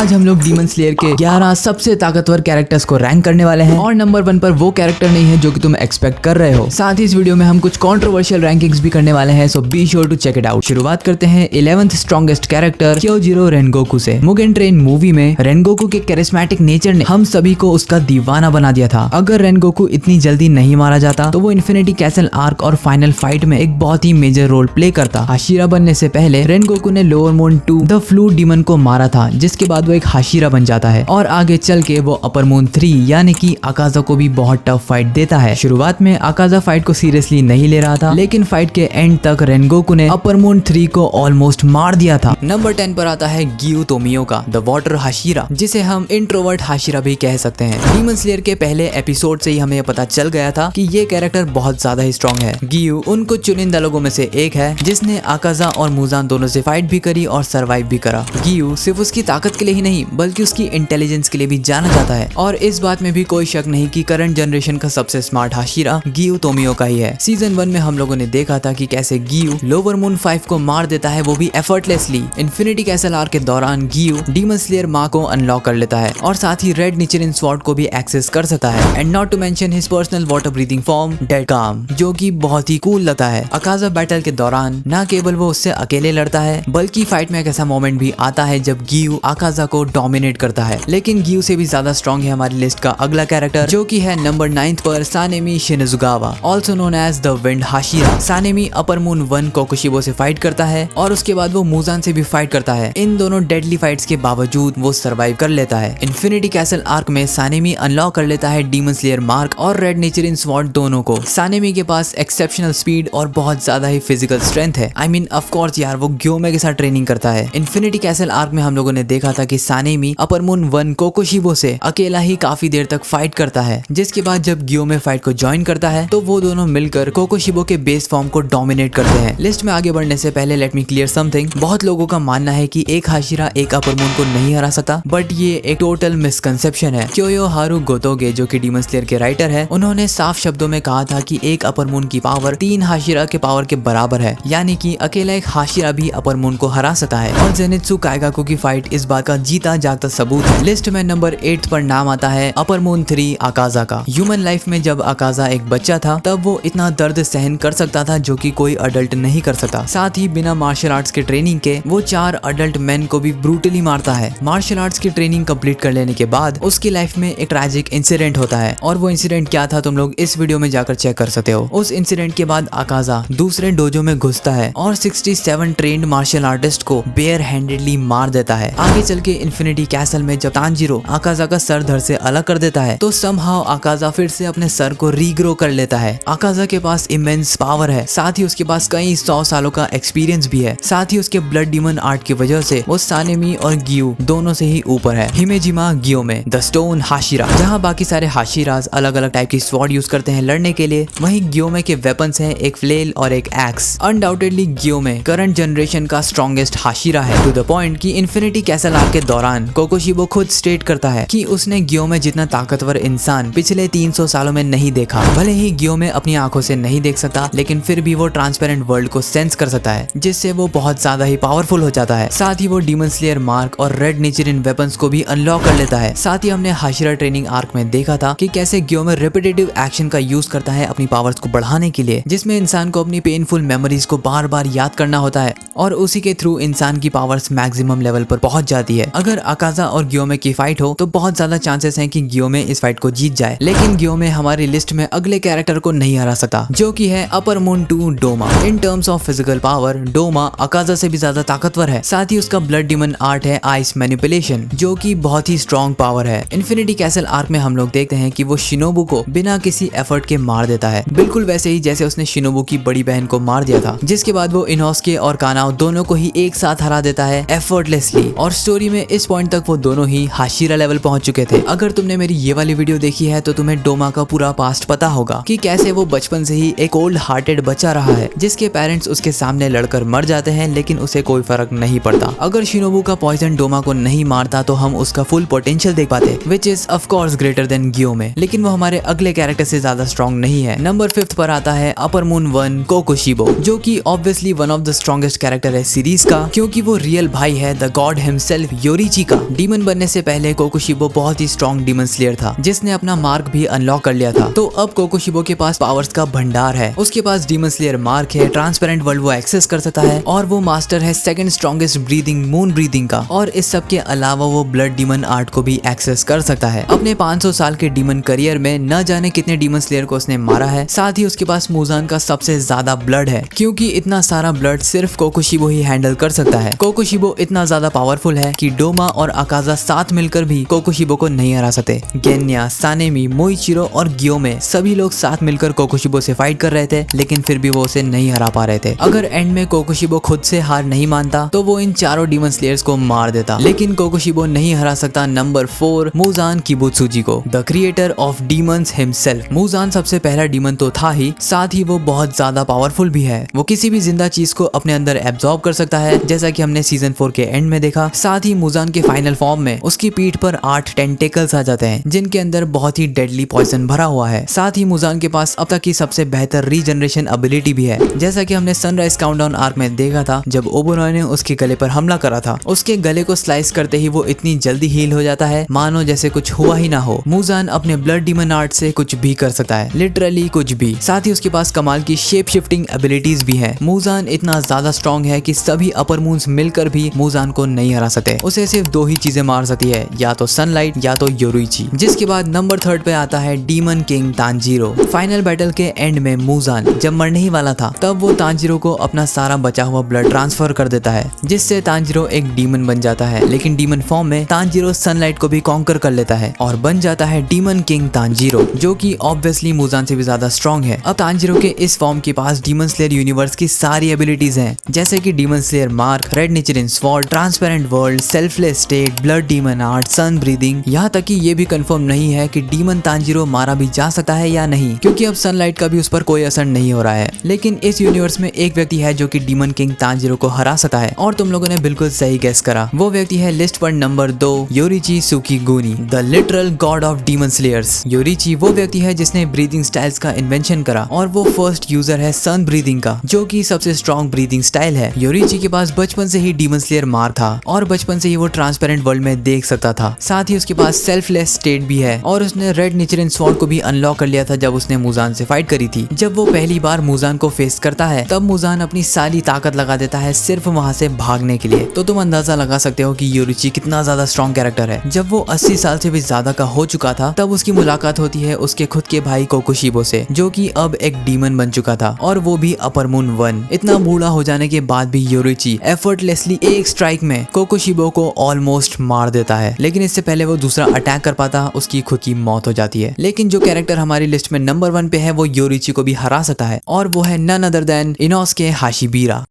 आज हम लोग डीमन स्लेयर के 11 सबसे ताकतवर कैरेक्टर्स को रैंक करने वाले हैं और नंबर 1 पर वो कैरेक्टर नहीं है जो कि तुम एक्सपेक्ट कर रहे हो। साथ ही इस वीडियो में हम कुछ कंट्रोवर्शियल रैंकिंग्स भी करने वाले हैं, so be sure to check it out. शुरुआत करते हैं 11th strongest character Kyojuro Rengoku से। मुगेन ट्रेन मूवी में रेनगोकू के कैरिस्मेटिक नेचर ने हम सभी को उसका दीवाना बना दिया था। अगर रेनगोकू इतनी जल्दी नहीं मारा जाता तो वो इन्फिनिटी कैसल आर्क और फाइनल फाइट में एक बहुत ही मेजर रोल प्ले करता। हाशिरा बनने से पहले रेनगोकू ने lower moon 2 the flu demon को मारा था, जिसके बाद वो एक हाशिरा बन जाता है और आगे चल के वो अपर मून 3 यानी कि आकाजा को भी बहुत टफ फाइट देता है। शुरुआत में आकाजा फाइट को सीरियसली नहीं ले रहा था, लेकिन फाइट के एंड तक रेनगोकू ने अपर मून 3 को ऑलमोस्ट मार दिया था। नंबर 10 पर आता है गियो तोमियो का द वाटर हाशिरा, जिसे हम इंट्रोवर्ट हाशिरा भी कह सकते हैं। डीमन स्लेयर के पहले एपिसोड से ही हमें पता चल गया था कि ये कैरेक्टर बहुत ज्यादा ही स्ट्रॉन्ग है। गियो उन कुछ चुनिंदा लोगों में से एक है जिसने आकाजा और मुजान दोनों से फाइट भी करी और सरवाइव भी करा। गियो सिर्फ उसकी ताकत के लिए ही नहीं बल्कि उसकी इंटेलिजेंस के लिए भी जाना जाता है और इस बात में भी कोई शक नहीं कि करंट जनरेशन का सबसे स्मार्ट हाशिरा गियो तोमियो का ही है। सीजन 1 में हम लोगों ने देखा था कि कैसे गियो लोअर मून 5 को मार देता है, वो भी एफर्टलेसली। इन्फिनिटी कैसल आर्क के दौरान गियो डीमन स्लेयर माँ को अनलॉक कर लेता है और साथ ही रेड निचरिन स्वॉर्ड को भी एक्सेस कर सकता है। And not to mention his personal water breathing form dead calm, जो कि बहुत ही कूल लगता है। आकाजा बैटल के दौरान न केवल वो उससे अकेले लड़ता है बल्कि फाइट में एक ऐसा मोमेंट भी आता है जब गियो आकाजा को डोमिनेट करता है। लेकिन गियो से भी ज्यादा स्ट्रॉन्ग है हमारी लिस्ट का अगला कैरेक्टर, जो कि है नंबर 9 पर Sanemi Shinazugawa, also known as the wind Hashira. Sanemi upper moon 1 Kokushibo से फाइट करता है और उसके बाद वो मुजान से भी फाइट करता है। इन दोनों डेडली फाइट्स के बावजूद वो सर्वाइव कर लेता है। इन्फिनिटी कैसल आर्क में सानेमी अनलॉक कर लेता है डीमन स्लेयर मार्क और रेड नेचरिन स्वॉर्ड दोनों को। सानेमी के पास एक्सेप्शनल स्पीड और बहुत ज्यादा ही फिजिकल स्ट्रेंथ है। आई मीन ऑफ कोर्स यार, वो ग्योमे के साथ ट्रेनिंग करता है। इन्फिनिटी कैसल आर्क में हम लोगों ने देखा था कि सानेमी अपर मून 1 कोकोशिबो से अकेला ही काफी देर तक फाइट करता है, जिसके बाद जब ग्योमे फाइट को ज्वाइन करता है तो वो दोनों मिलकर कोकोशिबो के बेस फॉर्म को डोमिनेट करते हैं। लिस्ट में आगे बढ़ने से पहले लेट मी क्लियर समथिंग। बहुत लोगों का मानना है कि एक हाशिरा एक अपर मून को नहीं हरा सकता, बट ये एक टोटल मिसकंसेप्शन है। क्योयोहारू गोतोगे जो कि डीमन स्लेयर के राइटर है, उन्होंने साफ शब्दों में कहा था कि एक अपर मून की पावर 3 हाशिरा के पावर के बराबर है, यानी कि अकेला एक हाशिरा भी अपर मून को हरा सकता है। और जेनित्सु काइगाकू की फाइट इस बात का जीता जागता सबूत है। लिस्ट में नंबर 8 पर नाम आता है अपर मून 3 आकाजा का। ह्यूमन लाइफ में जब आकाजा एक बच्चा था तब वो इतना दर्द सहन कर सकता था जो कि कोई अडल्ट नहीं कर सकता। साथ ही बिना मार्शल आर्ट्स के ट्रेनिंग के वो 4 अडल्ट मैन को भी ब्रूटली मारता है। मार्शल आर्ट्स की ट्रेनिंग कंप्लीट कर लेने के बाद उसकी लाइफ में एक ट्रैजिक इंसिडेंट होता है और वो इंसिडेंट क्या था तुम लोग इस वीडियो में जाकर चेक कर सकते हो। उस इंसिडेंट के बाद आकाजा दूसरे डोजो में घुसता है और 67 ट्रेन्ड मार्शल आर्टिस्ट को बेयर हैंडेडली मार देता है। आगे चल के इन्फिनिटी कैसल में जब तांजीरो आकाजा का सर धड़ से अलग कर देता है तो समहाउ आकाजा फिर से अपने सर को रीग्रो कर लेता है। आकाजा के पास इमेंस पावर है, साथ ही उसके पास कई 100 सालों का एक्सपीरियंस भी है। साथ ही उसके ब्लड डीमन आर्ट की वजह से वो सानेमी और गियो दोनों से ही ऊपर है। हिमेजिमा गियोमे द स्टोन हाशिरा, जहाँ बाकी सारे हाशिराज अलग अलग टाइप की स्वॉर्ड यूज करते हैं लड़ने के लिए, वहीं गियोमे के वेपन्स हैं एक फ्लेल और एक एक्स। अनडाउटेडली गियोमे करंट जनरेशन का स्ट्रॉन्गेस्ट हाशिरा है, टू द पॉइंट कि इन्फिनिटी कैसल आर्क के दौरान कोकोशिबो खुद स्टेट करता है कि उसने गियोमे जितना ताकतवर इंसान पिछले 300 सालों में नहीं देखा। भले ही गियोमे अपनी आंखों से नहीं देख सकता, लेकिन फिर भी वो ट्रांसपेरेंट वर्ल्ड को सेंस कर सकता है, जिससे वो बहुत ज्यादा ही पावरफुल हो जाता है। साथ ही वो डीमन स्लेयर मार्क और रेड नेचरिन वेपन्स को भी अनलॉक कर लेता है। साथ ही हमने हाशिरा ट्रेनिंग आर्क में देखा था कि कैसे गियोमे रिपीटेटिव एक्शन का यूज करता है अपनी पावर्स को बढ़ाने के लिए, जिसमें इंसान को अपनी पेनफुल मेमोरीज को बार बार याद करना होता है और उसी के थ्रू इंसान की पावर्स मैक्सिमम लेवल पर पहुंच जाती है। अगर आकाजा और गियोमे की फाइट हो तो बहुत ज्यादा चांसेस हैं कि गियोमे इस फाइट को जीत जाए, लेकिन गियोमे हमारी लिस्ट में अगले कैरेक्टर को नहीं हरा सकता, जो कि है upper moon 2 Doma. In terms of physical power Doma Akaza से भी ज्यादा ताकतवर है। साथ ही उसका ब्लड डीमन आर्ट है आइस मैनिपुलेशन, जो कि बहुत ही स्ट्रॉन्ग पावर है। इन्फिनिटी कैसल आर्क में हम लोग देखते हैं कि वो शिनोबू को बिना किसी एफर्ट के मार देता है, बिल्कुल वैसे ही जैसे उसने शिनोबू की बड़ी बहन को मार दिया था, जिसके बाद वो इनोस्के और कानाओ दोनों को ही एक साथ हरा देता है एफर्टलेसली। और स्टोरी में इस पॉइंट तक वो दोनों ही हाशिरा लेवल पहुंच चुके थे। अगर तुमने मेरी ये वाली वीडियो देखी है तो तुम्हें डोमा का पूरा पास्ट पता होगा कि कैसे वो बचपन से ही एक कोल्ड हार्टेड बच्चा रहा है, जिसके पेरेंट्स उसके सामने लड़कर मर जाते हैं, लेकिन उसे कोई फर्क नहीं पड़ता। अगर शिनोबू का पॉइजन डोमा को नहीं मारता तो हम उसका फुल पोटेंशियल देख पाते, which is of course greater than Gyomei, लेकिन वो हमारे अगले कैरेक्टर से ज्यादा स्ट्रॉन्ग नहीं है। नंबर 5 पर आता है अपर मून 1 कोकोशिबो, जो कि obviously one of the strongest character है सीरीज का, क्योंकि वो रियल भाई है द गॉड हिमसेल्फ योरीची का। डीमन बनने से पहले कोकोशिबो बहुत ही स्ट्रॉन्ग डीमन स्लेयर था जिसने अपना मार्क भी अनलॉक कर लिया था। तो अब कोकोशिबो के पास पावर्स का भंडार है। उसके पास डीमन स्लेयर मार्क है, ट्रांसपेरेंट वर्ल्ड वो एक्सेस कर सकता है और वो मास्टर है second strongest breathing moon breathing का। और इस सब के अलावा वो ब्लड डीमन आर्ट को भी एक्सेस कर सकता है। अपने 500 साल के डीमन करियर में न जाने कितने डीमन स्लेयर को उसने मारा है। साथ ही उसके पास मुजान का सबसे ज्यादा ब्लड है क्योंकि इतना सारा ब्लड सिर्फ कोकोशिबो ही हैंडल कर सकता है। कोकोशिबो इतना ज्यादा पावरफुल है कि डोमा और अकाजा साथ मिलकर भी कोकोशिबो को नहीं हरा सकते। गेन्या, सानेमी, मोइचिरो और गियोमे सभी लोग साथ मिलकर कोकोशिबो से फाइट कर रहे थे लेकिन फिर भी वो उसे नहीं हरा पा रहे थे। अगर एंड में कोकोशिबो खुद से हार नहीं मानता तो वो इन चारों डीमन स्लेयर्स को मार देता। लेकिन कोकोशिबो नहीं हरा सकता नंबर 4 मुजान किबुत्सुजी को, the creator of demons himself. Muzan सबसे पहला डीमन तो था ही, साथ ही वो बहुत ज्यादा पावरफुल भी है। वो किसी भी जिंदा चीज को अपने अंदर एब्जॉर्ब कर सकता है जैसा कि हमने सीजन 4 के एंड में देखा। साथ ही मुजान के फाइनल फॉर्म में उसकी पीठ पर 8 टेंटेकल्स आ जाते हैं जिनके अंदर बहुत ही डेडली पॉइजन भरा हुआ है। साथ ही मुजान के पास अब तक की सबसे बेहतर रीजनरेशन एबिलिटी भी है जैसा कि हमने सनराइज काउंटडाउन आर्क में देखा था। जब ओबेरॉय ने उसके गले पर हमला करा था, उसके गले को स्लाइस करते ही वो इतनी जल्दी हील हो जाता है मानो जैसे कुछ हुआ ही ना हो। मुजान अपने ब्लड डीमन आर्ट से कुछ भी कर सकता है, लिटरली कुछ भी। साथ ही उसके पास कमाल की शेप शिफ्टिंग एबिलिटीज भी है। मुजान इतना ज्यादा स्ट्रॉन्ग है कि सभी अपर मून्स मिलकर भी मुजान को नहीं हरा सकते। उसे सिर्फ 2 ही चीजें मार सकती है, या तो सनलाइट या तो योरुइची। जिसके बाद नंबर 3 पे आता है demon king Tanjiro. Final battle के एंड में मुजान जब मरने ही वाला था तब वो तांजीरो को अपना सारा बचा हुआ ब्लड ट्रांसफर कर देता है जिससे तांजीरो एक डीमन बन जाता है। लेकिन डीमन फॉर्म में तांजीरो सनलाइट को भी कॉन्कर कर लेता है और बन जाता है डीमन किंग तांजीरो, जो कि ऑब्वियसली मुजान से भी ज्यादा स्ट्रॉन्ग है। अब तांजीरो के इस फॉर्म के पास डीमन स्लेयर यूनिवर्स की सारी एबिलिटीज हैं जैसे कि demon slayer mark, red nature sword, transparent world, selfless state, blood demon art, sun breathing. यहाँ तक कि ये भी कंफर्म नहीं है कि डीमन तांजीरो मारा भी जा सकता है या नहीं क्योंकि अब सनलाइट का भी उस पर कोई असर नहीं हो रहा है। लेकिन इस यूनिवर्स में एक व्यक्ति है जो कि डीमन किंग तांजीरो को हरा सकता है और तुम लोगों ने बिल्कुल सही गेस करा। वो व्यक्ति है लिस्ट पर number 2 Yoriichi Tsugikuni, the literal god of demon slayers. Yoriichi वो व्यक्ति है जिसने ब्रीदिंग स्टाइल्स का इन्वेंशन करा और वो फर्स्ट यूजर है सन ब्रीदिंग का, जो कि सबसे स्ट्रॉन्ग ब्रीदिंग स्टाइल है। योरिची के पास बचपन से ही डीमन स्लेयर मार था और बचपन से ही वो ट्रांसपेरेंट वर्ल्ड में देख सकता था। साथ ही उसके पास सेल्फलेस स्टेट भी है और उसने रेड नेचर स्वॉर्ड को भी अनलॉक कर लिया था जब उसने मुजान से फाइट करी थी। जब वो पहली बार मुजान को फेस करता है तब मुजान अपनी सारी ताकत लगा देता है सिर्फ वहां से भागने के लिए। तो तुम अंदाजा लगा सकते हो कि योरिची कितना ज्यादा स्ट्रॉन्ग कैरेक्टर है। जब वो 80 साल से भी ज्यादा का हो चुका था तब उसकी मुलाकात होती है उसके खुद के भाई कोकोशिबो से, जो कि अब एक डीमन बन चुका था और वो भी अपर मून 1। इतना बूढ़ा हो जाने के बाद भी योरिची एफर्टलेसली एक स्ट्राइक में कोकोशिबो को ऑलमोस्ट मार देता है। लेकिन इससे पहले वो दूसरा अटैक कर पाता उसकी खुद की मौत हो जाती है। लेकिन जो कैरेक्टर हमारी लिस्ट में नंबर 1 पे है वो योरिची को भी हरा सकता है और वो है नन अदर देन इनोसुके हाशिबिरा।